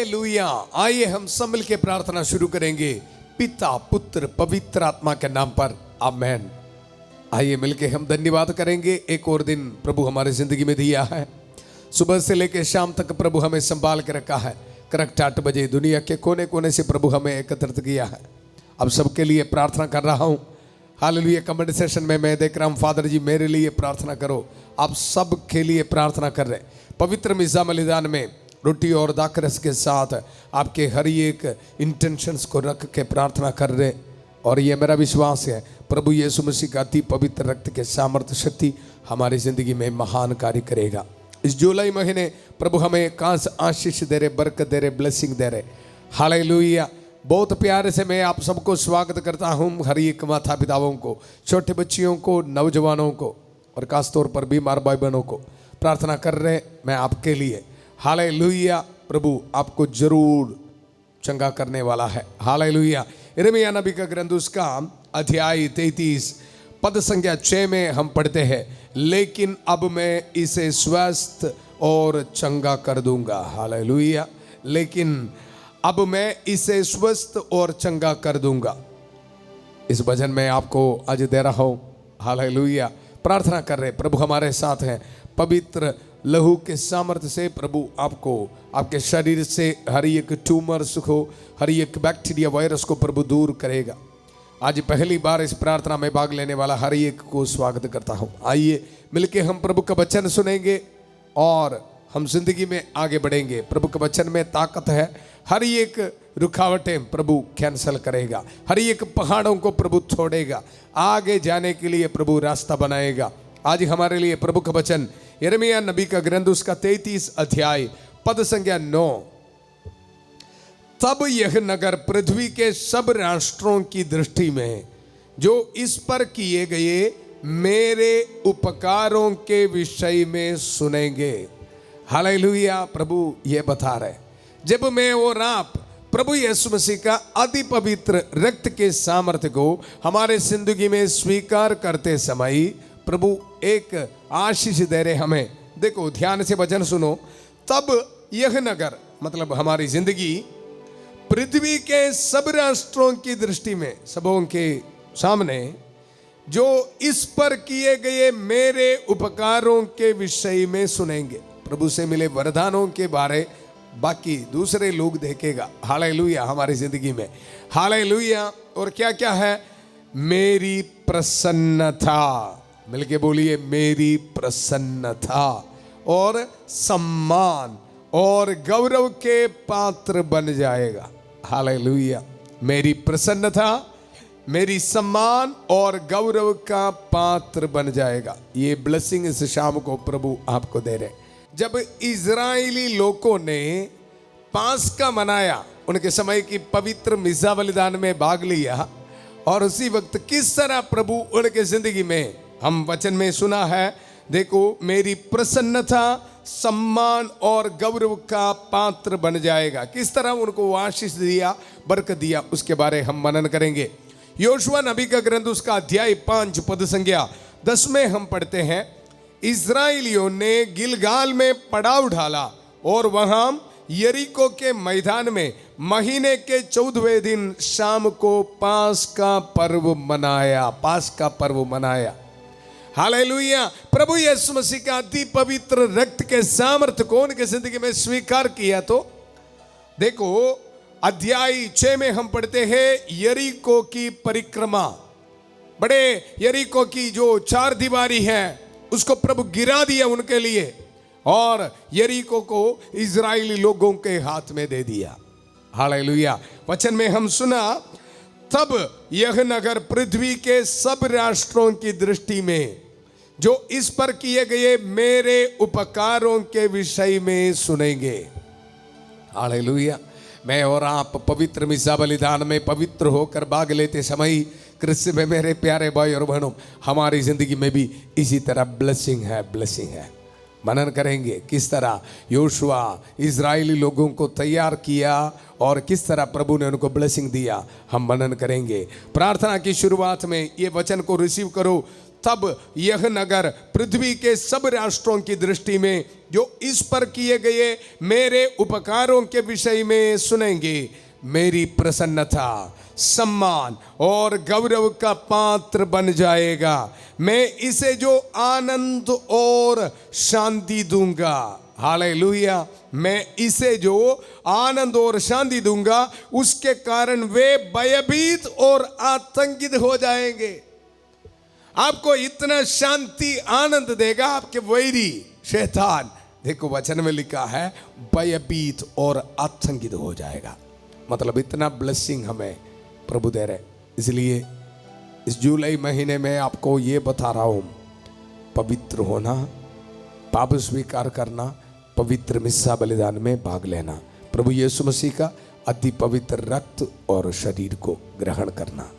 Hallelujah. आइए हम सब मिलकर प्रार्थना शुरू करेंगे पिता पुत्र पवित्र आत्मा के नाम पर, आमेन। आइए मिलके हम धन्यवाद करेंगे। एक और दिन प्रभु हमारे जिंदगी में दिया है। सुबह से लेकर शाम तक प्रभु हमें संभाल के रखा है। करेक्ट 8 बजे दुनिया के कोने कोने से प्रभु हमें एकत्रित किया है। अब सबके लिए प्रार्थना कर रहा हूँ। हालेलुया। कमेंट सेशन में मैं देख रहा हूँ, फादर जी मेरे लिए प्रार्थना करो। आप सब के लिए प्रार्थना कर रहे। पवित्र मिज़ा बलिदान में रोटी और दाखरस के साथ आपके हर एक इंटेंशंस को रख के प्रार्थना कर रहे। और ये मेरा विश्वास है, प्रभु यीशु मसीह का अति पवित्र रक्त के सामर्थ्य शक्ति हमारी ज़िंदगी में महान कार्य करेगा। इस जुलाई महीने प्रभु हमें खास आशीष दे रहे, बरकत दे रहे, ब्लेसिंग दे रहे। हालेलुया। बहुत प्यारे से मैं आप सबको स्वागत करता हूँ। हर एक माता पिताओं को, छोटे बच्चियों को, नौजवानों को और खास तौर पर बीमार भाई बहनों को प्रार्थना कर रहे मैं आपके लिए। हालेलुया। प्रभु आपको जरूर चंगा करने वाला है। हालेलुया। यिर्मयाह नबी का ग्रंथ उसका अध्याय 33 पद संख्या 6 में हम पढ़ते हैं, लेकिन अब मैं इसे स्वस्थ और चंगा कर दूंगा। हालेलुया। लेकिन अब मैं इसे स्वस्थ और चंगा कर दूंगा। इस भजन में आपको आज दे रहा हूं। हालेलुया। प्रार्थना कर रहे, प्रभु हमारे साथ हैं। पवित्र लहू के सामर्थ्य से प्रभु आपको, आपके शरीर से हर एक ट्यूमर्स को, हर एक बैक्टीरिया वायरस को प्रभु दूर करेगा। आज पहली बार इस प्रार्थना में भाग लेने वाला हर एक को स्वागत करता हूं। आइए मिलके हम प्रभु का वचन सुनेंगे और हम जिंदगी में आगे बढ़ेंगे। प्रभु के वचन में ताकत है। हर एक रुकावटें प्रभु कैंसल करेगा। हर एक पहाड़ों को प्रभु छोड़ेगा। आगे जाने के लिए प्रभु रास्ता बनाएगा। आज हमारे लिए प्रभु का वचन यिर्मयाह नबी का ग्रंथ उसका 33 अध्याय पद संख्या 9। तब यह नगर पृथ्वी के सब राष्ट्रों की दृष्टि में जो इस पर किए गए मेरे उपकारों के विषय में सुनेंगे। हालेलुया। प्रभु ये बता रहे, जब मैं और आप प्रभु यीशु मसीह का अति पवित्र रक्त के सामर्थ्य को हमारे जिंदगी में स्वीकार करते समय प्रभु एक आशीष दे रहे हमें। देखो ध्यान से वचन सुनो। तब यह नगर मतलब हमारी जिंदगी पृथ्वी के सब राष्ट्रों की दृष्टि में, सबों के सामने जो इस पर किए गए मेरे उपकारों के विषय में सुनेंगे। प्रभु से मिले वरदानों के बारे बाकी दूसरे लोग देखेगा। हालेलुया। हमारी जिंदगी में हालेलुया। और क्या क्या है? मेरी प्रसन्नता, मिलके बोलिए, मेरी प्रसन्नता और सम्मान और गौरव के पात्र बन जाएगा। हालेलुया। मेरी प्रसन्नता, मेरी सम्मान और गौरव का पात्र बन जाएगा। ये ब्लेसिंग इस शाम को प्रभु आपको दे रहे। जब इजरायली लोगों ने पास्का मनाया, उनके समय की पवित्र मिज़ा बलिदान में भाग लिया, और उसी वक्त किस तरह प्रभु उनके जिंदगी में हम वचन में सुना है। देखो, मेरी प्रसन्नता, सम्मान और गौरव का पात्र बन जाएगा। किस तरह उनको आशीष दिया, बरकत दिया, उसके बारे हम मनन करेंगे। योशुआ नबी का ग्रंथ उसका अध्याय 5 पद संख्या 10 में हम पढ़ते हैं, इस्राएलियों ने गिलगाल में पड़ाव डाला और वहां यरीको के मैदान में महीने के 14वें दिन शाम को पास्का पर्व मनाया। पास्का पर्व मनाया। हालेलुया। प्रभु यीशु मसीह का अति पवित्र रक्त के सामर्थ्य को उनके जिंदगी में स्वीकार किया। तो देखो अध्याय 6 में हम पढ़ते हैं, यरीको की परिक्रमा, बड़े यरीको की जो 4 दीवारी है उसको प्रभु गिरा दिया उनके लिए, और यरीको को इजरायली लोगों के हाथ में दे दिया। हालेलुया। वचन में हम सुना, तब यह नगर पृथ्वी के सब राष्ट्रों की दृष्टि में जो इस पर किए गए मेरे उपकारों के विषय में सुनेंगे। हालेलुया। मैं और आप पवित्र मिज़ा बलिदान में पवित्र होकर भाग लेते समय कृष्ण में मेरे प्यारे भाई और बहनों, हमारी जिंदगी में भी इसी तरह ब्लेसिंग है, ब्लेसिंग है। मनन करेंगे किस तरह योशुआ इजरायली लोगों को तैयार किया और किस तरह प्रभु ने उनको ब्लेसिंग दिया। हम मनन करेंगे। प्रार्थना की शुरुआत में ये वचन को रिसीव करो। तब यह नगर पृथ्वी के सब राष्ट्रों की दृष्टि में जो इस पर किए गए मेरे उपकारों के विषय में सुनेंगे, मेरी प्रसन्नता, सम्मान और गौरव का पात्र बन जाएगा। मैं इसे जो आनंद और शांति दूंगा, हालेलुया, मैं इसे जो आनंद और शांति दूंगा, उसके कारण वे भयभीत और आतंकित हो जाएंगे। आपको इतना शांति आनंद देगा, आपके वैरी शैतान, देखो वचन में लिखा है, भयभीत और आतंकित हो जाएगा। मतलब इतना ब्लेसिंग हमें प्रभु दे रहे। इसलिए इस जुलाई महीने में आपको ये बता रहा हूं, पवित्र होना, पाप स्वीकार करना, पवित्र मिस्सा बलिदान में भाग लेना, प्रभु यीशु मसीह का अति पवित्र रक्त और शरीर को ग्रहण करना।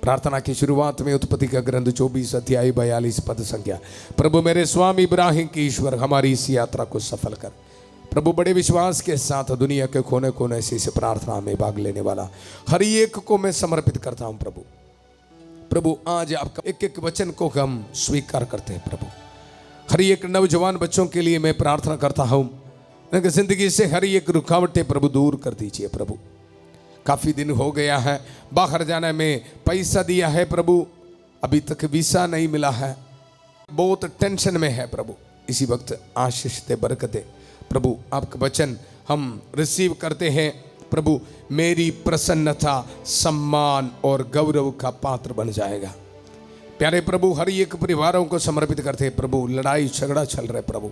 प्रार्थना की शुरुआत में उत्पत्ति का ग्रंथ 24 अध्याय 42 पद संख्या। प्रभु मेरे स्वामी इब्राहिम के ईश्वर, हमारी इस यात्रा को सफल कर। प्रभु बड़े विश्वास के साथ दुनिया के कोने कोने से इस प्रार्थना में भाग लेने वाला हर एक को मैं समर्पित करता हूं। प्रभु आज आपका एक एक वचन को हम स्वीकार करते हैं। प्रभु हर एक नौजवान बच्चों के लिए मैं प्रार्थना करता हूं, उनकी जिंदगी से हर एक रुकावटें प्रभु दूर कर दीजिए। प्रभु काफ़ी दिन हो गया है, बाहर जाने में पैसा दिया है प्रभु, अभी तक वीसा नहीं मिला है, बहुत टेंशन में है प्रभु। इसी वक्त आशीष दे, बरकत दे प्रभु। आपका वचन हम रिसीव करते हैं प्रभु, मेरी प्रसन्नता, सम्मान और गौरव का पात्र बन जाएगा। प्यारे प्रभु हर एक परिवारों को समर्पित करते हैं प्रभु। लड़ाई झगड़ा चल रहा है प्रभु,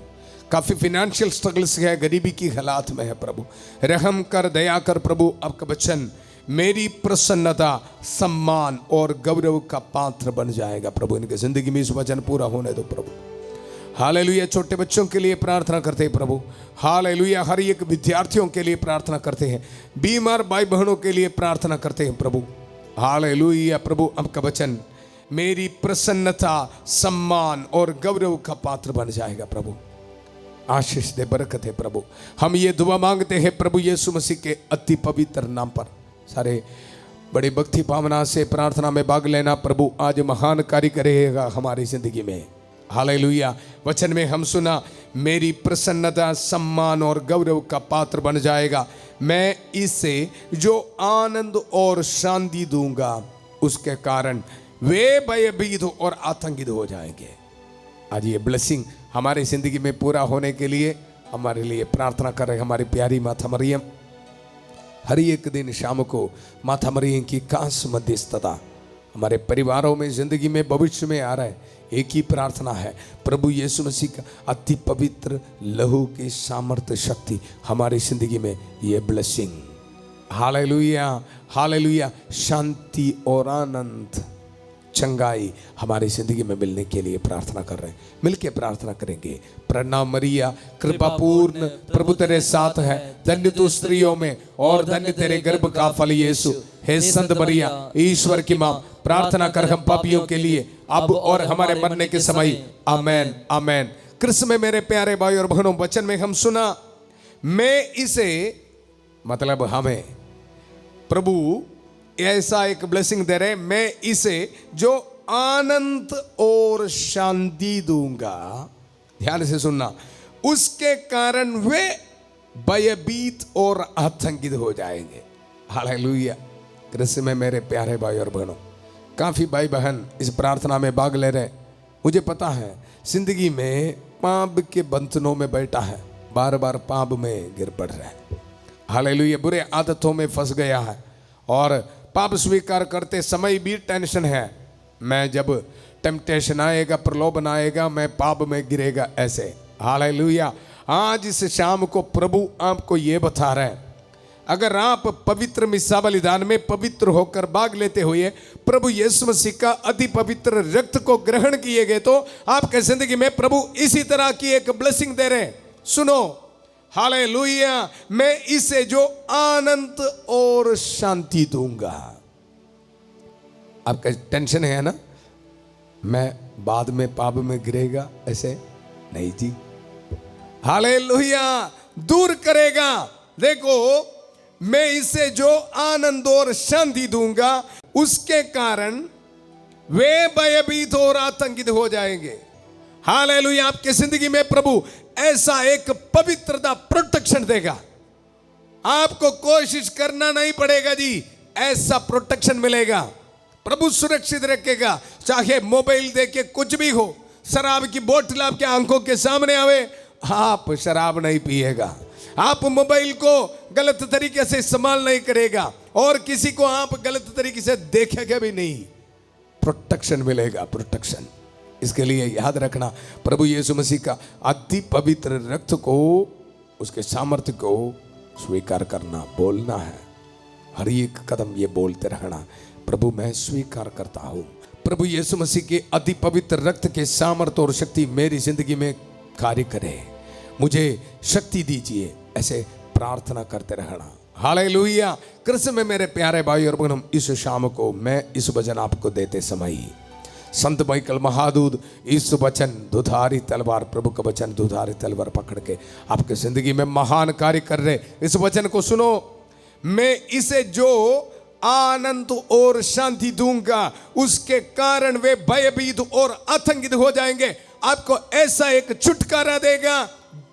काफ़ी फिनेंशियल स्ट्रगल्स है, गरीबी की हालात में है प्रभु। रहम कर, दया कर प्रभु। आपका वचन मेरी प्रसन्नता, सम्मान और गौरव का पात्र बन जाएगा प्रभु। इनके जिंदगी में इस वचन पूरा होने दो प्रभु। हालेलुया। छोटे बच्चों के लिए प्रार्थना करते हैं प्रभु। हालेलुया। हर एक विद्यार्थियों के लिए प्रार्थना करते हैं, बीमार भाई बहनों के लिए प्रार्थना करते हैं प्रभु। हालेलुया। प्रभु आपका वचन मेरी प्रसन्नता, सम्मान और गौरव का पात्र बन जाएगा प्रभु। आशीष दे, बरकत है प्रभु। हम ये दुआ मांगते हैं प्रभु यीशु मसीह के अति पवित्र नाम पर। सारे बड़ी भक्ति भावना से प्रार्थना में भाग लेना प्रभु। आज महान कार्य करेगा हमारी जिंदगी में। हालेलुया। वचन में हम सुना, मेरी प्रसन्नता, सम्मान और गौरव का पात्र बन जाएगा। मैं इसे जो आनंद और शांति दूंगा, उसके कारण वे भयभीत और आतंकित हो जाएंगे। आज ये ब्लेसिंग हमारी जिंदगी में पूरा होने के लिए हमारे लिए प्रार्थना कर रहे हमारी प्यारी माता मरियम। हर एक दिन शाम को माता मरियम की खास मध्यस्थता हमारे परिवारों में, जिंदगी में, भविष्य में आ रहा है। एक ही प्रार्थना है, प्रभु यीशु मसीह का अति पवित्र लहू की सामर्थ्य शक्ति हमारी जिंदगी में ये ब्लेसिंग, हालेलुया हालेलुया, शांति और आनंद, चंगाई हमारी जिंदगी में मिलने के लिए प्रार्थना कर रहे हैं। मिलके प्रार्थना करेंगे। प्रणाम मरिया, कृपा पूर्ण, प्रभु तेरे साथ है, धन्य तू स्त्रियों में और धन्य तेरे गर्भ का फल यीशु। हे संत मरिया, ईश्वर की मां, प्रार्थना कर हम पापियों के लिए अब और हमारे मरने के समय। आमेन आमेन। कृष्ण में मेरे प्यारे भाई और बहनों, वचन में हम सुना, मैं इसे, मतलब हमें प्रभु ऐसा एक ब्लेसिंग दे रहे, मैं इसे जो आनंद और शांति दूंगा, ध्यान से सुनना, उसके कारण वे भयभीत और आतंकित हो जाएंगे। हालेलुया। कृष्ण में मेरे प्यारे भाई और बहनों, काफ़ी भाई बहन इस प्रार्थना में भाग ले रहे। मुझे पता है जिंदगी में पाप के बंधनों में बैठा है, बार बार पाप में गिर पड़ रहा है। हालेलुया। बुरे आदतों में फंस गया है और पाप स्वीकार करते समय भी टेंशन है, मैं जब टेम्पटेशन आएगा, प्रलोभन आएगा, मैं पाप में गिरेगा ऐसे। हालेलुया। आज इस शाम को प्रभु आपको ये बता रहे हैं, अगर आप पवित्र मिस्सा बलिदान में पवित्र होकर भाग लेते हुए प्रभु यीशु मसीह का अति पवित्र रक्त को ग्रहण किए गए, तो आपके जिंदगी में प्रभु इसी तरह की एक ब्लेसिंग दे रहे हैं। सुनो, हालेलुया, मैं इसे जो आनंद और शांति दूंगा। आपका टेंशन है ना, मैं बाद में पाप में गिरेगा, ऐसे नहीं जी। हालेलुया, दूर करेगा। देखो, मैं इसे जो आनंद और शांति दूंगा, उसके कारण वे भयभीत और आतंकित हो जाएंगे। हालेलुया। आपकी जिंदगी में प्रभु ऐसा एक पवित्रता प्रोटेक्शन देगा। आपको कोशिश करना नहीं पड़ेगा जी, ऐसा प्रोटेक्शन मिलेगा। प्रभु सुरक्षित रखेगा। चाहे मोबाइल देके कुछ भी हो, शराब की बोतल आपके आंखों के सामने आवे, आप शराब नहीं पिएगा। आप मोबाइल को गलत तरीके से इस्तेमाल नहीं करेगा और किसी को आप गलत तरीके से देखेगा भी नहीं। प्रोटेक्शन मिलेगा, प्रोटेक्शन। इसके लिए याद रखना, प्रभु यीशु मसीह का अति पवित्र रक्त को, उसके सामर्थ्य को स्वीकार करना, बोलना है। हर एक कदम ये बोलते रहना, प्रभु मैं स्वीकार करता हूँ, प्रभु यीशु मसीह के अति पवित्र रक्त के सामर्थ्य और शक्ति मेरी जिंदगी में कार्य करे, मुझे शक्ति दीजिए। ऐसे प्रार्थना करते रहना। हालेलुया। कृष्ण में मेरे प्यारे भाई और बहनों, इस शाम को मैं इस वचन आपको देते समय संत माइकल महादूत इस वचन दुधारी तलवार, प्रभु का वचन दुधारी तलवार पकड़ के आपके जिंदगी में महान कार्य कर रहे। इस वचन को सुनो, मैं इसे जो आनंद और शांति दूंगा उसके कारण वे भयभीत और आतंकित हो जाएंगे। आपको ऐसा एक छुटकारा देगा,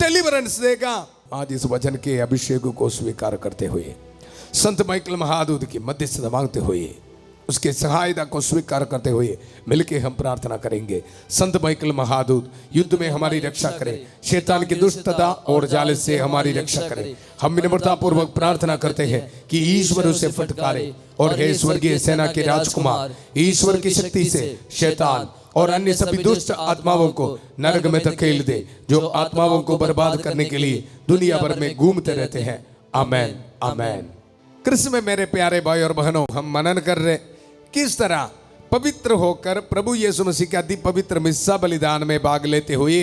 डिलीवरेंस देगा। आज इस वचन के अभिषेक को स्वीकार करते हुए, संत माइकल महादूत की मध्यस्थता मांगते हुए, उसके सहायता को स्वीकार करते हुए मिलके हम प्रार्थना करेंगे। संत माइकल महादूत युद्ध में हमारी रक्षा करें, शैतान की दुष्टता और जाल से हमारी रक्षा करें। हम विनम्रता पूर्वक प्रार्थना करते हैं कि ईश्वर उसे फटकारे और हे स्वर्गीय सेना के राजकुमार, ईश्वर की शक्ति से शैतान और अन्य सभी दुष्ट आत्माओं को नरक में धकेल दे, जो आत्माओं को बर्बाद करने के लिए दुनिया भर में घूमते रहते हैं। आमेन, आमेन। कृष्ण में मेरे प्यारे भाई और बहनों, हम मनन कर रहे किस तरह पवित्र होकर प्रभु यीशु मसीह के अति पवित्र मिस्सा बलिदान में भाग लेते हुए,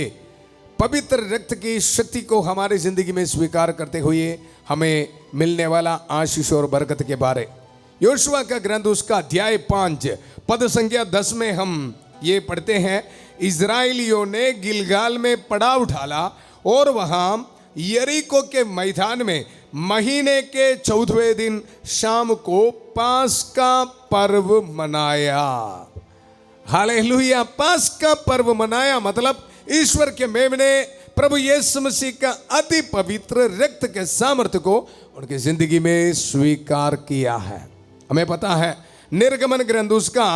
पवित्र रक्त की शक्ति को हमारी जिंदगी में स्वीकार करते हुए हमें मिलने वाला आशीष और बरकत के बारे। योशुआ का ग्रंथ उसका अध्याय 5 पद संख्या 10 में हम ये पढ़ते हैं, इजराइलियों ने गिलगाल में पड़ाव ढाला और वहां यरीको के मैदान में महीने के 14वें दिन शाम को पास्का पर्व मनाया। हालेलुया। पास्का पर्व मनाया मतलब ईश्वर के मेमने प्रभु यीशु मसीह का अति पवित्र रक्त के सामर्थ्य को उनकी जिंदगी में स्वीकार किया है। हमें पता है निर्गमन ग्रंथ उसका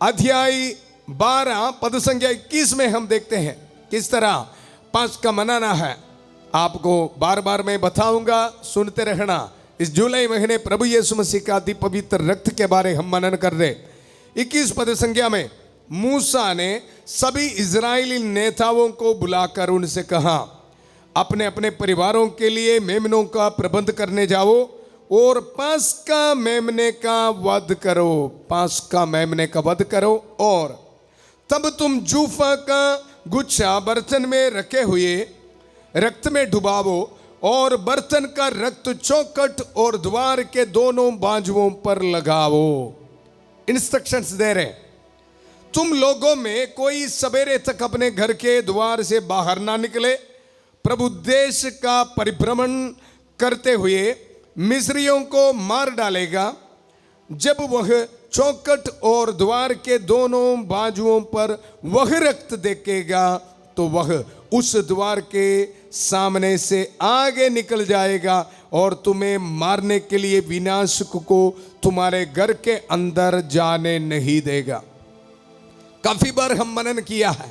अध्याय 12 पद संख्या 21 में हम देखते हैं किस तरह पास्का मनाना है। आपको बार बार मैं बताऊंगा, सुनते रहना। इस जुलाई महीने प्रभु यीशु मसीह का अति पवित्र रक्त के बारे हम मनन कर रहे। 21 पद संख्या में मूसा ने सभी इजरायली नेताओं को बुलाकर उनसे कहा, अपने अपने परिवारों के लिए मेमनों का प्रबंध करने जाओ और पास्का मेमने का वध करो। पास्का मेमने का वध करो और तब तुम जूफा का गुच्छा बर्तन में रखे हुए रक्त में डुबावो और बर्तन का रक्त चौखट और द्वार के दोनों बाजुओं पर लगाओ। इंस्ट्रक्शंस दे रहे, तुम लोगों में कोई सवेरे तक अपने घर के द्वार से बाहर ना निकले। प्रभु देश का परिभ्रमण करते हुए मिस्रियों को मार डालेगा। जब वह चौखट और द्वार के दोनों बाजुओं पर वह रक्त देखेगा तो वह उस द्वार के सामने से आगे निकल जाएगा और तुम्हें मारने के लिए विनाशक को तुम्हारे घर के अंदर जाने नहीं देगा। काफी बार हम मनन किया है।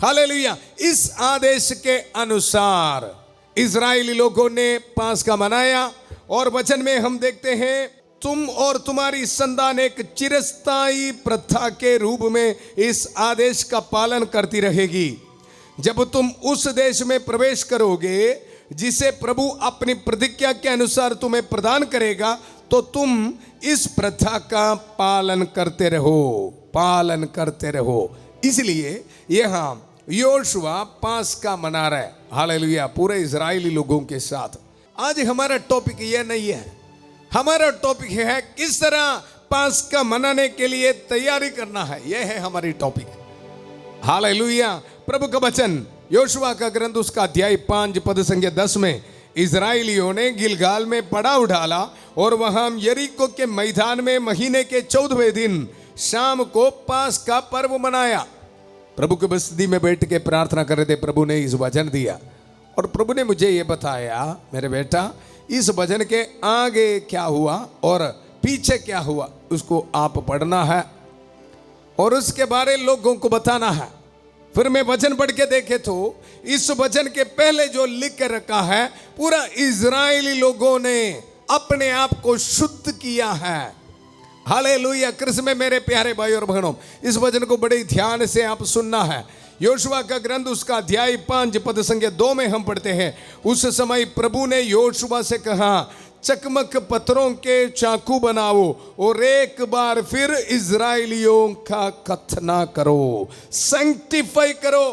हालेलुया। इस आदेश के अनुसार इजरायली लोगों ने पास्का मनाया और वचन में हम देखते हैं, तुम और तुम्हारी संतान एक चिरस्थायी प्रथा के रूप में इस आदेश का पालन करती रहेगी। जब तुम उस देश में प्रवेश करोगे जिसे प्रभु अपनी प्रतिज्ञा के अनुसार तुम्हें प्रदान करेगा, तो तुम इस प्रथा का पालन करते रहो, पालन करते रहो। इसलिए यहाँ योशुआ पास्का मना रहा है। हालेलुया। पूरे इजरायली लोगों के साथ। आज हमारा टॉपिक यह नहीं है, हमारा टॉपिक है किस तरह पास्का मनाने के लिए तैयारी करना है। यह है हमारी टॉपिक। हालेलुया। प्रभु का वचन योशुआ का ग्रंथ उसका अध्याय 5 पद संख्या 10 में, इजराइलियों ने गिलगाल में पड़ाव डाला और वहां यरीको के मैदान में महीने के 14वें दिन शाम को पास का पर्व मनाया। प्रभु के बस्ती में बैठ के प्रार्थना कर रहे थे, प्रभु ने इस वचन दिया और प्रभु ने मुझे ये बताया, मेरे बेटा इस वचन के आगे क्या हुआ और पीछे क्या हुआ उसको आप पढ़ना है और उसके बारे लोगों को बताना है। फिर मैं वचन पढ़ के देखे तो इस वचन के पहले जो लिख के रखा है, पूरा इजरायली लोगों ने अपने आप को शुद्ध किया है। हालेलुया। कृष्ण में मेरे प्यारे भाई और बहनों, इस वचन को बड़े ध्यान से आप सुनना है। योशुआ का ग्रंथ उसका अध्याय 5 पद संख्या 2 में हम पढ़ते हैं, उस समय प्रभु ने योशुआ से कहा, चकमक पत्थरों के चाकू बनाओ और एक बार फिर इजराइलियों का खतना करो, सैंक्टिफाई करो।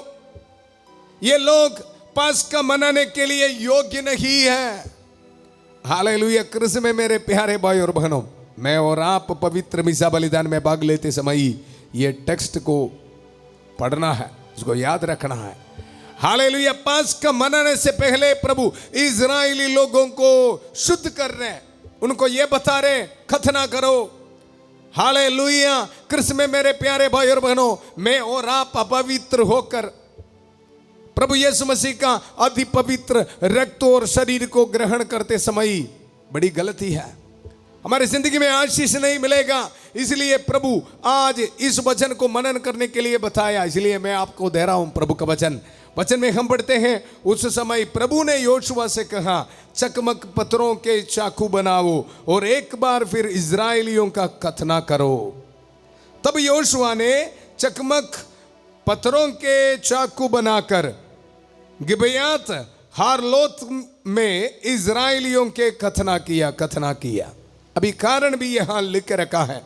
ये लोग पास्का मनाने के लिए योग्य नहीं है। हालेलुया। कृष्ण में मेरे प्यारे भाई और बहनों, मैं और आप पवित्र मिसा बलिदान में भाग लेते समय ये टेक्स्ट को पढ़ना है, इसको याद रखना है। हालेलुया। पास्का मनाने से पहले प्रभु इजरायली लोगों को शुद्ध कर रहे हैं, उनको ये बता रहे खतना करो। हालेलुया। कृष्ण में मेरे प्यारे भाई और बहनों, मैं और आप अपवित्र होकर प्रभु यीशु मसीह का अति पवित्र रक्त और शरीर को ग्रहण करते समय बड़ी गलती है, हमारी जिंदगी में आशीष नहीं मिलेगा। इसलिए प्रभु आज इस वचन को मनन करने के लिए बताया, इसलिए मैं आपको दे रहा हूं प्रभु का वचन में हम पढ़ते हैं, उस समय प्रभु ने योशुआ से कहा, चकमक पत्थरों के चाकू बनाओ और एक बार फिर इजराइलियों का खतना करो। तब योशुआ ने चकमक पत्थरों के चाकू बनाकर गिबयात हारलोत में इजराइलियों के खतना किया। अभी कारण भी यहां लिख रखा है,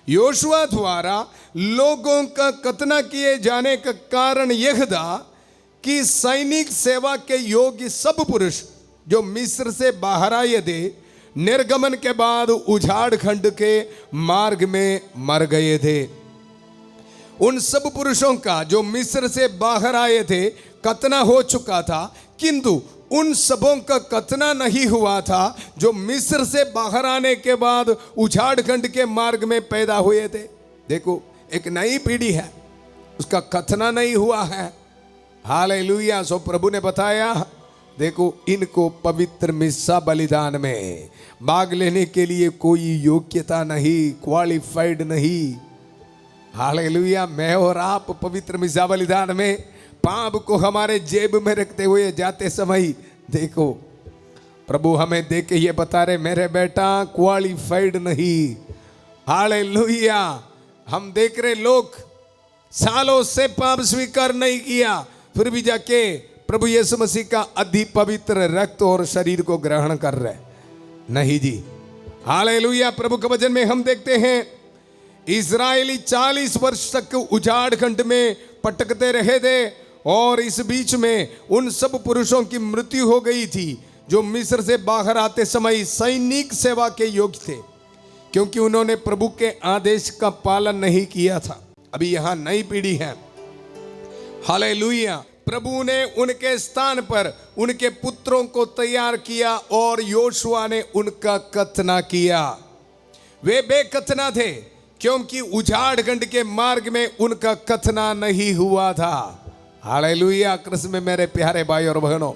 योशुआ द्वारा लोगों का खतना किए जाने का कारण यह था कि सैनिक सेवा के योग्य सब पुरुष जो मिस्र से बाहर आए थे, निर्गमन के बाद उजाड़ खंड के मार्ग में मर गए थे। उन सब पुरुषों का जो मिस्र से बाहर आए थे खतना हो चुका था, किंतु उन सबों का खतना नहीं हुआ था जो मिस्र से बाहर आने के बाद उजाड़ खंड के मार्ग में पैदा हुए थे। देखो, एक नई पीढ़ी है, उसका खतना नहीं हुआ है। हालेलुया। सो प्रभु ने बताया, देखो इनको पवित्र मिस्सा बलिदान में भाग लेने के लिए कोई योग्यता नहीं, क्वालिफाइड नहीं। हालेलुया। मैं और आप पवित्र मिस्सा बलिदान में पाप को हमारे जेब में रखते हुए जाते समय देखो प्रभु हमें देख के ये बता रहे, मेरे बेटा क्वालिफाइड नहीं। हालेलुया। हम देख रहे लोग सालों से पाप स्वीकार नहीं किया, फिर भी जाके प्रभु यीशु मसीह का अति पवित्र रक्त और शरीर को ग्रहण कर रहे नहीं जी। हालेलुया। प्रभु के वचन में हम देखते हैं, इजरायली 40 वर्ष तक उजाड़ खंड में पटकते रहे थे और इस बीच में उन सब पुरुषों की मृत्यु हो गई थी जो मिस्र से बाहर आते समय सैनिक सेवा के योग्य थे, क्योंकि उन्होंने प्रभु के आदेश का पालन नहीं किया था। अभी यहां नई पीढ़ी है। हालेलुया। प्रभु ने उनके स्थान पर उनके पुत्रों को तैयार किया और योशुआ ने उनका खतना किया। वे बेखतना थे क्योंकि उजाड़ खंड के मार्ग में उनका खतना नहीं हुआ था। हालेलुया। कृष्ण में मेरे प्यारे भाई और बहनों,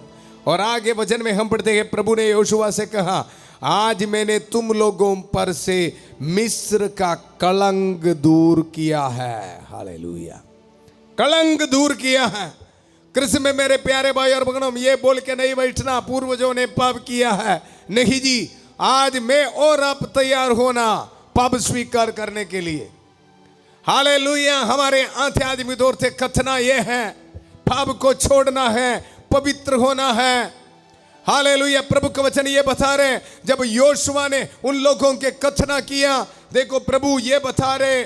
और आगे वचन में हम पढ़ते हैं, प्रभु ने योशुआ से कहा, आज मैंने तुम लोगों पर से मिस्र का कलंक दूर किया है। हालेलुया। कलंक दूर किया है। कृष्ण में मेरे प्यारे भाई और बहनों, ये बोल के नहीं बैठना पूर्वजों ने पाप किया है, नहीं जी। आज मैं और आप तैयार होना पाप स्वीकार करने के लिए। हालेलुया। हमारे आध्यात्मिक दौर से खतना यह है, पाप को छोड़ना है, पवित्र होना है। हालेलुया। प्रभु का वचन ये बता रहे, जब योशुआ ने उन लोगों के खतना किया, देखो प्रभु ये बता रहे,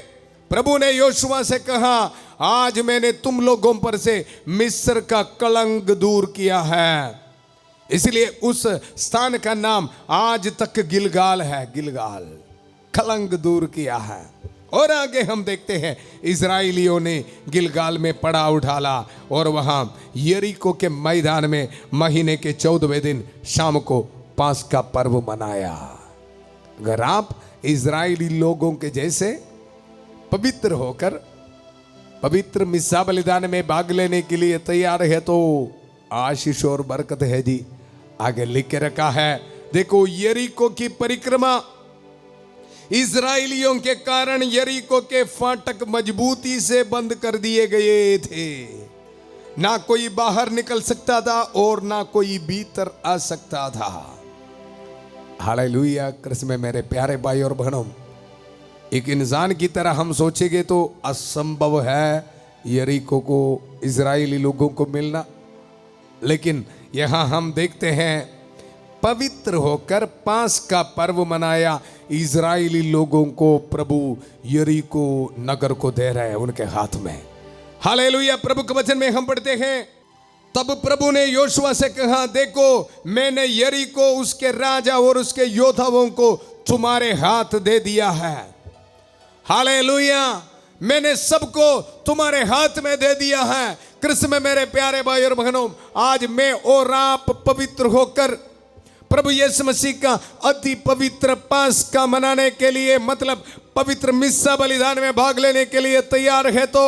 प्रभु ने योशुआ से कहा, आज मैंने तुम लोगों पर से मिस्र का कलंक दूर किया है। इसलिए उस स्थान का नाम आज तक गिलगाल है। गिलगाल, कलंक दूर किया है। और आगे हम देखते हैं, इजराइलियों ने गिलगाल में पड़ाव उठाला और वहां यरीको के मैदान में महीने के 14वें दिन शाम को पास्का पर्व मनाया। अगर आप इजराइली लोगों के जैसे पवित्र होकर पवित्र मिस्सा बलिदान में भाग लेने के लिए तैयार है तो आशीष और बरकत है जी। आगे लिख के रखा है, देखो यरीको की परिक्रमा, इजराइलियों के कारण यरीको के फाटक मजबूती से बंद कर दिए गए थे। ना कोई बाहर निकल सकता था और ना कोई भीतर आ सकता था। हालेलुया। कृष्ण में मेरे प्यारे भाई और बहनों, एक इंसान की तरह हम सोचेंगे तो असंभव है यरीको को इजराइली लोगों को मिलना, लेकिन यहां हम देखते हैं पवित्र होकर पास का पर्व मनाया इजराइली लोगों को प्रभु यरीको नगर को दे रहे हैं उनके हाथ में। हालेलुया। प्रभु के वचन में हम पढ़ते हैं, तब प्रभु ने योशुआ से कहा, देखो मैंने यरीको उसके राजा और उसके योद्धाओं को तुम्हारे हाथ दे दिया है। हालेलुया। मैंने सबको तुम्हारे हाथ में दे दिया है। कृष्ण में मेरे प्यारे भाई और बहनों, आज मैं और आप पवित्र होकर प्रभु यीशु मसीह का अति पवित्र पास्का मनाने के लिए, मतलब पवित्र मिस्सा बलिदान में भाग लेने के लिए तैयार है तो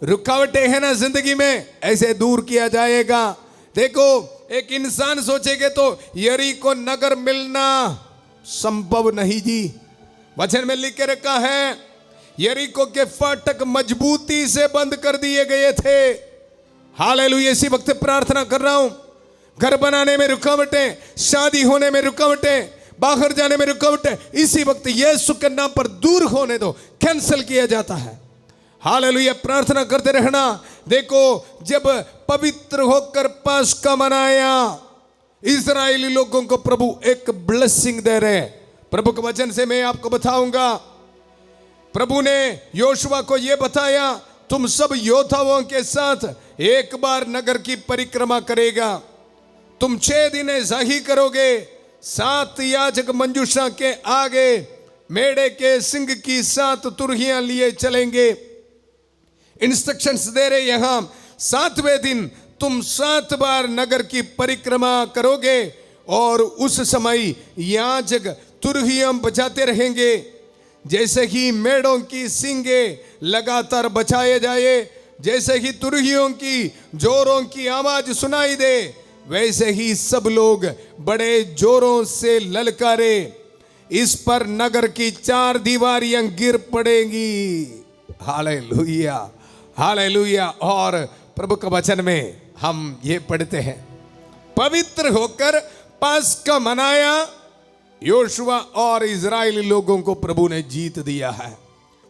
रुकावटें हैं ना जिंदगी में, ऐसे दूर किया जाएगा। देखो एक इंसान सोचेगा तो यरीको नगर मिलना संभव नहीं जी। वचन में लिख के रखा है, यरीको के फाटक मजबूती से बंद कर दिए गए थे। हालेलुया। इसी वक्त प्रार्थना कर रहा हूं, घर बनाने में रुकावटें, शादी होने में रुकावटें, बाहर जाने में रुकावटें, इसी वक्त यीशु के नाम पर दूर होने दो, कैंसिल किया जाता है। हालेलुया। प्रार्थना करते रहना। देखो जब पवित्र होकर पास्का मनाया, इजरायली लोगों को प्रभु एक ब्लेसिंग दे रहे हैं। प्रभु के वचन से मैं आपको बताऊंगा, प्रभु ने योशुआ को यह बताया, तुम सब योद्धाओं के साथ एक बार नगर की परिक्रमा करेगा। तुम 6 दिन ऐसा ही करोगे। 7 याजक मंजूषा के आगे मेढ़े के सिंग की 7 तुरहियां लिए चलेंगे। इंस्ट्रक्शंस दे रहे यहां, 7वें दिन तुम 7 बार नगर की परिक्रमा करोगे और उस समय याजक तुरहियां बजाते रहेंगे। जैसे ही मेढ़ों की सींगे लगातार बचाए जाए, जैसे ही तुरहियों की जोरों की आवाज सुनाई दे, वैसे ही सब लोग बड़े जोरों से ललकारे। इस पर नगर की 4 दीवारियां गिर पड़ेंगी। Hallelujah, hallelujah. और प्रभु के वचन में हम ये पढ़ते हैं, पवित्र होकर पास्का मनाया, योशुआ और इजराइली लोगों को प्रभु ने जीत दिया है।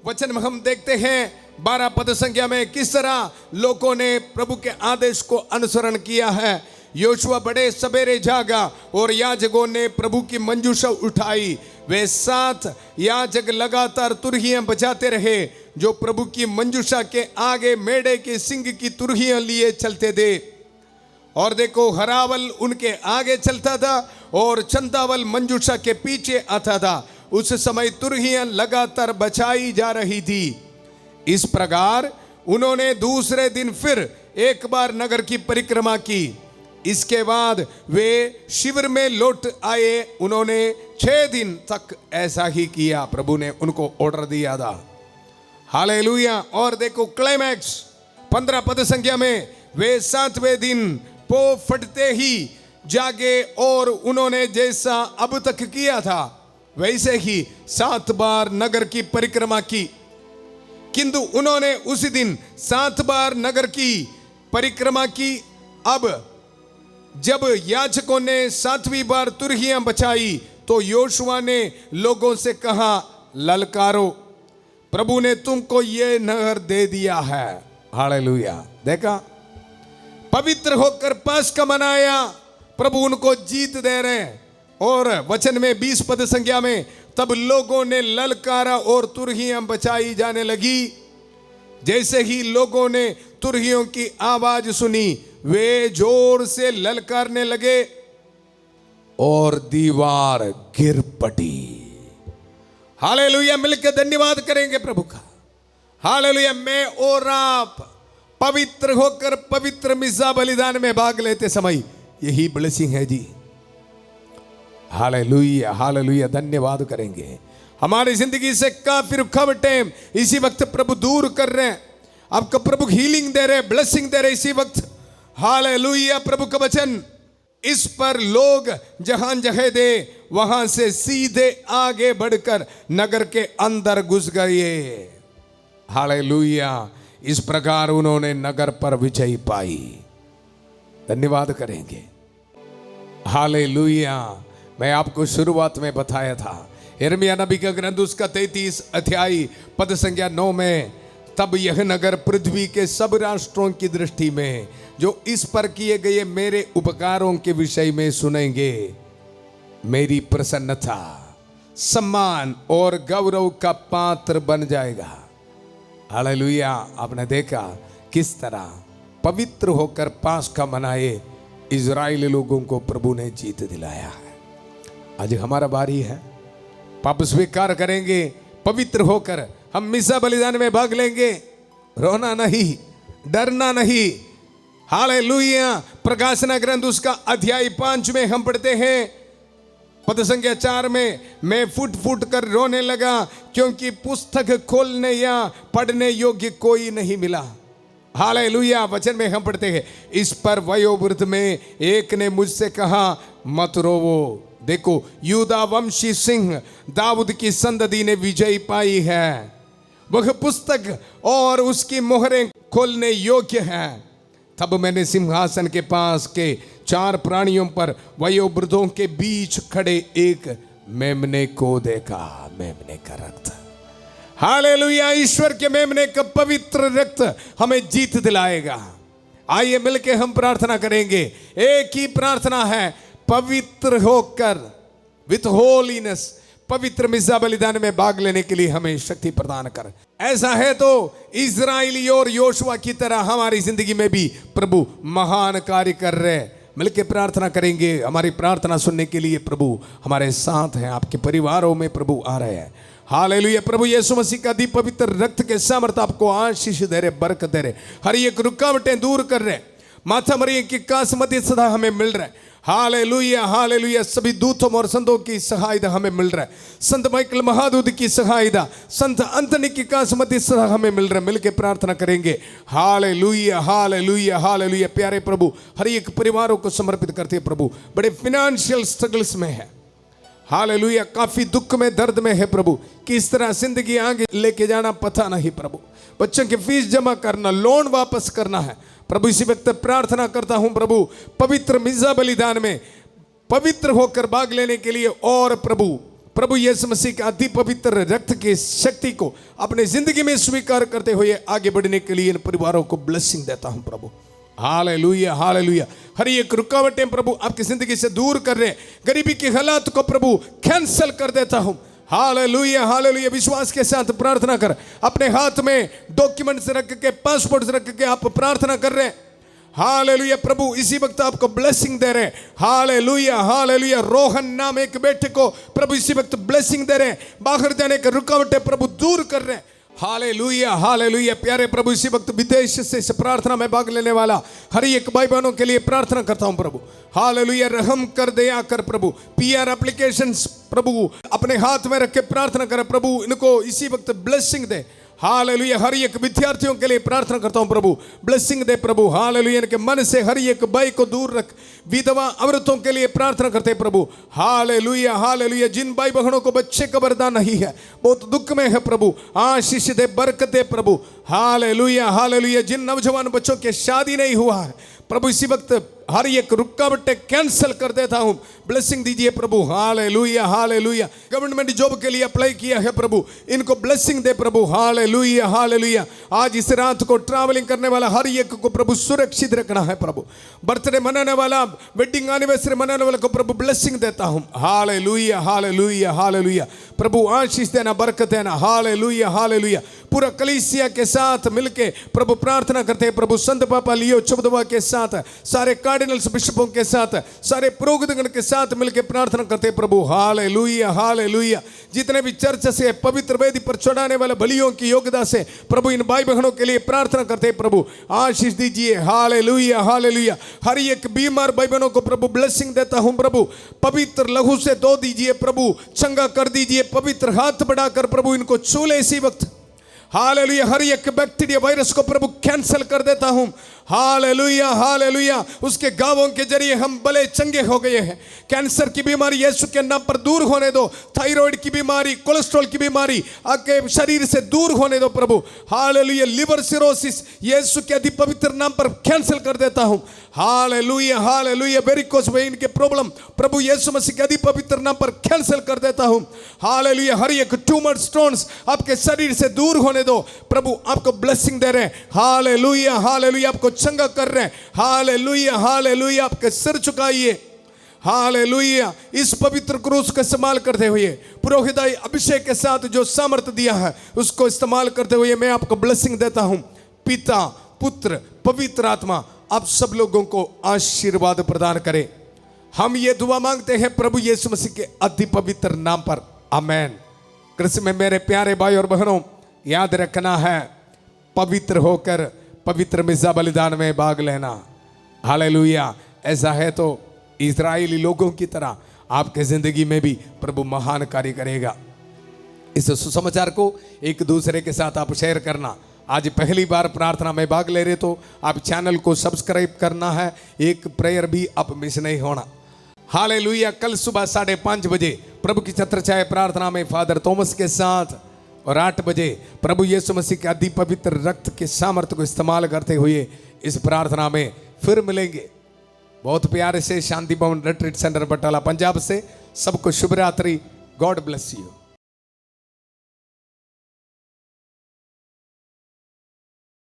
वचन में हम देखते हैं 12 पद संख्या में किस तरह लोगों ने प्रभु के आदेश को अनुसरण किया है। योशुआ बड़े सवेरे जागा और याजकों ने प्रभु की मंजूषा उठाई। वे 7 याजक लगातार तुरहियां बजाते रहे जो प्रभु की मंजूषा के आगे मेढ़े के सिंग की तुरहियां लिए चलते थे। और देखो हरावल उनके आगे चलता था और चंदावल मंजूषा के पीछे आता था। उस समय तुरहियां लगातार बचाई जा रही थी। इस प्रकार उन्होंने दूसरे दिन फिर एक बार नगर की परिक्रमा की। इसके बाद वे शिविर में लौट आए। उन्होंने 6 दिन तक ऐसा ही किया, प्रभु ने उनको ऑर्डर दिया था। हालेलुया। और देखो क्लाइमैक्स 15 पद संख्या में, वे 7वें दिन पो फटते ही जागे और उन्होंने जैसा अब तक किया था वैसे ही 7 बार नगर की परिक्रमा की। किंतु उन्होंने उसी दिन 7 बार नगर की परिक्रमा की। अब जब याजकों ने 7वीं बार तुरहियां बचाई तो योशुआ ने लोगों से कहा, ललकारो, प्रभु ने तुमको ये नगर दे दिया है। हालेलुया। देखा, पवित्र होकर पास्का मनाया, प्रभु उनको जीत दे रहे हैं। और वचन में 20 पद संख्या में, तब लोगों ने ललकारा और तुरहियां बचाई जाने लगी। जैसे ही लोगों ने तुरहियों की आवाज सुनी, वे जोर से ललकारने लगे और दीवार गिर पड़ी। हालेलुया। मिलकर धन्यवाद करेंगे प्रभु का। हालेलुया। मैं और आप पवित्र होकर पवित्र मिस्सा बलिदान में भाग लेते समय यही ब्लेसिंग है जी। Hallelujah, hallelujah. धन्यवाद करेंगे। हमारी जिंदगी से काफी रुकावटें इसी वक्त प्रभु दूर कर रहे हैं। आपका प्रभु हीलिंग दे रहे, ब्लेसिंग दे रहे इसी वक्त। हालेलुया। प्रभु का वचन इस पर लोग जहां जगह दे वहां से सीधे आगे बढ़कर नगर के अंदर घुस गए। हालेलुया। इस प्रकार उन्होंने नगर पर विजय पाई। धन्यवाद करेंगे। हालेलुया। मैं आपको शुरुआत में बताया था यिर्मयाह नबी का ग्रंथ उसका 33 अध्याय पद संख्या 9 में, तब यह नगर पृथ्वी के सब राष्ट्रों की दृष्टि में जो इस पर किए गए मेरे उपकारों के विषय में सुनेंगे, मेरी प्रसन्नता, सम्मान और गौरव का पात्र बन जाएगा। हालेलुया। आपने देखा किस तरह पवित्र होकर पास्का मनाए इजराइली लोगों को प्रभु ने जीत दिलाया है। आज हमारा बारी है, पाप स्वीकार करेंगे, पवित्र होकर हम मिसा बलिदान में भाग लेंगे। रोना नहीं, डरना नहीं। हालेलुया। प्रकाशना ग्रंथ उसका अध्याय 5 में हम पढ़ते हैं पद संख्या 4 में, मैं फुट फुट कर रोने लगा क्योंकि पुस्तक खोलने या पढ़ने योग्य कोई नहीं मिला। हालेलुया। वचन में हम पढ़ते हैं, इस पर वयोवृद्ध में एक ने मुझसे कहा, मत रोवो, देखो यूदा वंशी सिंह दाऊद की संतति ने विजय पाई है। वह पुस्तक और उसकी मोहरें खोलने योग्य है। तब मैंने सिंहासन के पास के 4 प्राणियों पर वयोवृद्धों के बीच खड़े एक मेमने को देखा। मेमने का रक्त। हालेलुया। ईश्वर के मेमने का पवित्र रक्त हमें जीत दिलाएगा। आइए मिलके हम प्रार्थना करेंगे। एक ही प्रार्थना है, पवित्र होकर, विथ होलीनेस, पवित्र मिसा बलिदान में भाग लेने के लिए हमें शक्ति प्रदान कर। ऐसा है तो इजराइली और योशुआ की तरह हमारी जिंदगी में भी प्रभु महान कार्य कर रहे हैं। मिलके प्रार्थना करेंगे। हमारी प्रार्थना सुनने के लिए प्रभु हमारे साथ हैं, आपके परिवारों में प्रभु आ रहे हैं। हालेलुया। प्रभु यीशु मसीह का दी पवित्र रक्त के सामर्थ आपको आशीष दे रहे, बरकत दे रहे, हर एक रुकावटें दूर कर रहे, माथा मरिए की कास मध्य सदा हमें मिल रहा है। हालेलुया। हालेलुया। सभी दूतों और संतों की सहायता हमें मिल रहा है। संत माइकल महादूत की सहायता, संत अंतनी की कास मध्य सदा हमें मिल रहा है। मिलके प्रार्थना करेंगे। हालेलुया। हालेलुया। हालेलुया। प्यारे प्रभु, हर एक परिवारों को समर्पित करते हैं। प्रभु बड़े फिनेंशियल स्ट्रगल्स में है। हालेलुया। काफी दुख में, दर्द में है प्रभु। किस तरह जिंदगी आगे लेके जाना पता नहीं प्रभु। बच्चों की फीस जमा करना, लोन वापस करना है प्रभु। इसी वक्त प्रार्थना करता हूं प्रभु, पवित्र मिसा बलिदान में पवित्र होकर भाग लेने के लिए, और प्रभु यीशु मसीह का अति पवित्र रक्त की शक्ति को अपने जिंदगी में स्वीकार करते हुए आगे बढ़ने के लिए इन परिवारों को ब्लेसिंग देता हूं प्रभु। हालेलुया। हालेलुया। हर एक रुकावटें प्रभु आपकी जिंदगी से दूर कर रहे, गरीबी की हालात को प्रभु कैंसल कर देता हूं। हालेलुया। हालेलुया। विश्वास के साथ प्रार्थना कर। अपने हाथ में डॉक्यूमेंट्स रख के, पासपोर्ट रख के आप प्रार्थना कर रहे हैं। हालेलुया। प्रभु इसी वक्त आपको ब्लेसिंग दे रहे हैं। हालेलुया। हालेलुया। रोहन नाम एक बेटे को प्रभु इसी वक्त ब्लेसिंग दे रहे हैं। बाहर जाने के रुकावटें प्रभु दूर कर रहे हैं। हालेलुया। हालेलुया। प्यारे प्रभु इसी वक्त विदेश से इस प्रार्थना में भाग लेने वाला हर एक भाई बहनों के लिए प्रार्थना करता हूं प्रभु। हालेलुया। रहम कर, दया कर प्रभु। पीआर एप्लीकेशंस प्रभु अपने हाथ में रख के प्रार्थना कर प्रभु, इनको इसी वक्त ब्लेसिंग दे। हालेलुया। हर एक विद्यार्थियों के लिए प्रार्थना करता हूं प्रभु, ब्लेसिंग दे प्रभु। हालेलुया। इनके मन से हर एक भय को दूर रख। विधवा औरतों के लिए प्रार्थना करते प्रभु। हालेलुया। हालेलुया। जिन भाई बहनों को बच्चे का वरदान नहीं है, बहुत दुख में है प्रभु, आशीष दे, बरकत दे प्रभु। हालेलुया। हालेलुया। जिन नौजवान बच्चों के शादी नहीं हुआ है प्रभु, इसी वक्त हर एक रुकावटें कैंसिल कर देता हूं, ब्लेसिंग दीजिए प्रभु। हालेलुया। हालेलुया। गवर्नमेंट जॉब के लिए अप्लाई किया है प्रभु, इनको ब्लेसिंग दे प्रभु। हालेलुया। हालेलुया। आज इस रात को ट्रैवलिंग करने वाला हर एक को प्रभु सुरक्षित रखना है प्रभु। बर्थडे मनाने वाला, वेडिंग एनिवर्सरी मनाने वाले को प्रभु ब्लेसिंग देता हूं। हालेलुया। हालेलुया। हालेलुया। प्रभु आशीष देना, बरकत देना। हालेलुया। हालेलुया। पूरा कलीसिया के साथ मिलके प्रभु प्रार्थना करते हैं प्रभु। संत पापा लियो चुबदवा के साथ, सारे कार्डिनल्स बिशपों के साथ, सारे पुरोहितगण के साथ मिलकर प्रार्थना करते प्रभु। Hallelujah hallelujah. जितने भी चर्च से पवित्र वेदी पर चढ़ाने वाले बलियों की योग्यता से प्रभु इन भाई बहनों के लिए प्रार्थना करते प्रभु, आशीष दीजिए। Hallelujah hallelujah. हर एक बीमार भाई बहनों को प्रभु ब्लेसिंग देता हूं प्रभु, पवित्र लहू से धो दीजिए प्रभु, चंगा कर दीजिए, पवित्र हाथ बढ़ाकर प्रभु इनको छू ले इसी वक्त। हालेलुया। हर एक बैक्टीरिया वायरस को प्रभु कैंसिल कर देता हूं। Hallelujah hallelujah. उसके घावों के जरिए हम भले चंगे हो गए हैं। कैंसर की बीमारी यीशु के नाम पर दूर होने दो, थायराइड की बीमारी, कोलेस्ट्रॉल की बीमारी आपके शरीर से दूर होने दो प्रभु। हालेलुया। लिवर सिरोसिस यीशु के अति पवित्र नाम पर कैंसिल कर देता हूं। Hallelujah hallelujah. वेरिकोस वेइन के प्रॉब्लम प्रभु यीशु मसीह के अति पवित्र नाम पर कैंसिल कर देता हूं। हालेलुया। हर एक ट्यूमर स्टोन्स आपके शरीर से दूर होने दो प्रभु, आपको ब्लेसिंग दे रहे हैं। Hallelujah hallelujah. आपको चंगा कर रहे हैं। Hallelujah hallelujah. आपके सिर झुकाइए। हालेलुया। इस पवित्र क्रूस का इस्तेमाल करते हुए, पुरोहिताई अभिषेक के साथ जो सामर्थ्य दिया है उसको इस्तेमाल करते हुए मैं आपको ब्लेसिंग देता हूं। पिता, पुत्र, पवित्र आत्मा आप सब लोगों को आशीर्वाद प्रदान करे। हम ये दुआ मांगते हैं प्रभु यीशु मसीह के अति पवित्र नाम पर, आमेन। कृष्ण में मेरे प्यारे भाई और बहनों, याद रखना है पवित्र होकर पवित्र मिज़ा बलिदान में भाग लेना। हालेलुया। ऐसा है तो इस्राएली लोगों की तरह आपके जिंदगी में भी प्रभु महान कार्य करेगा। इस सुसमाचार को एक दूसरे के साथ आप शेयर करना। आज पहली बार प्रार्थना में भाग ले रहे तो आप चैनल को सब्सक्राइब करना है, एक प्रेयर भी आप मिस नहीं होना। हालेलुया। कल सुबह 5:30 बजे प्रभु की छत्र छाया प्रार्थना में फादर थॉमस के साथ और 8 बजे प्रभु यीशु मसीह के अति पवित्र रक्त के सामर्थ्य को इस्तेमाल करते हुए इस प्रार्थना में फिर मिलेंगे। बहुत प्यारे से शांति भवन रिट्रीट सेंटर बटाला पंजाब से सबको शुभ रात्रि। God bless you.